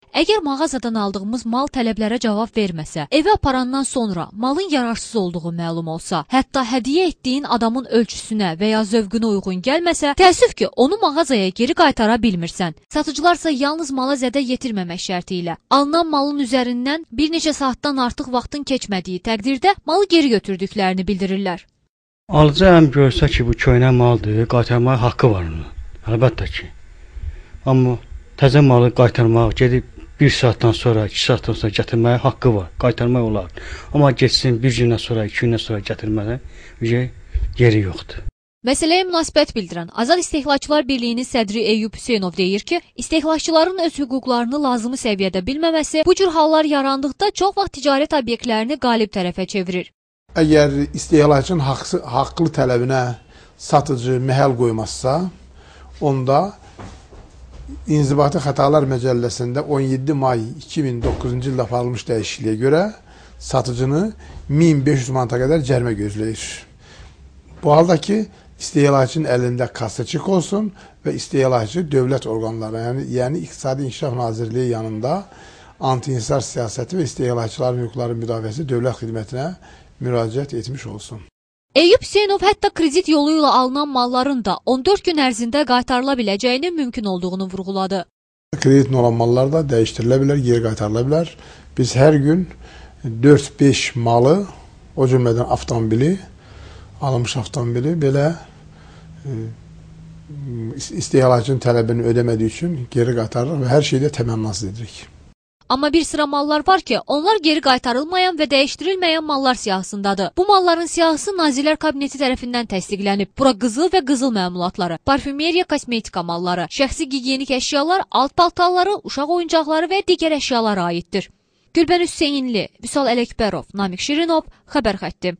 Əgər mağazadan aldığımız mal tələblərə cavab verməsə, evə aparandan sonra malın yararsız olduğu məlum olsa, hətta hədiyyə etdiyin adamın ölçüsünə və ya zövqünə uyğun gəlməsə, təəssüf ki, onu mağazaya geri qaytara bilmirsən. Satıcılarsa yalnız mala zədə yetirməmək şərti ilə alınan malın üzərindən bir neçə saatdan artıq vaxtın keçmədiyi təqdirdə malı geri götürdüklərini bildirirlər. Alıcı həm görsə ki, bu köhnə maldır, qaytarmaya haqqı var onun. Əlbəttə ki. Amma təzə malı qaytarmaq, gedib 1 saatdan sonra, 2 saatdan sonra gətirməyə haqqı var, qaytarmaq olar. Amma geçsin 1 gündən sonra, 2 gündən sonra gətirməyə yeri yoxdur. Məsələyə münasibət bildirən Azad İstehlakçılar Birliyinin sədri Eyyub Hüseynov deyir ki, istehlakçıların öz hüquqlarını lazımi səviyyədə bilməməsi bu cür hallar yarandıqda çox vaxt ticarət obyektlərini qalib tərəfə çevirir. Əgər istehlakçının haqlı tələbinə satıcı məhəl qoymazsa, onda İnzibati Xətalar Məcəlləsində 17 may 2009-cu ildə aparılmış dəyişikliyə görə satıcını 1500 manata qədər cərimə gözləyir. Bu halda ki, istehlakçının əlində kassaçıq olsun və istehlakçı dövlət orqanları, yəni İqtisadi İnkişaf Nazirliyi yanında anti-insar siyasəti və istehlakçıların hüquqları müdafiəsi dövlət xidmətinə müraciət etmiş olsun. Eyyub Hüseynov hətta kredit yolu ilə alınan malların da 14 gün ərzində qaytarıla biləcəyinin mümkün olduğunu vurğuladı. Kreditin olan mallar da dəyişdirilə bilər, geri qaytarıla bilər. Biz hər gün 4-5 malı, o cümlədən avtomobili, alınmış avtomobili belə istehlakçının tələbini ödəmədiyi üçün geri qaytarırıq və hər şeydə təmənnasız edirik. Amma bir sıra mallar var ki, onlar geri qaytarılmayan və dəyişdirilməyən mallar siyahısındadır. Bu malların siyahısı Nazirlər Kabineti tərəfindən təsdiqlənib. Bura qızıl və qızıl məmulatları, parfümeriya, kosmetika malları, şəxsi gigiyenik əşyalar, alt paltarları, uşaq oyuncaqları və digər əşyalara aiddir. Gülbən Hüseynli, Vüsal Ələkbərov, Namiq Şirinov, Xəbər xətti.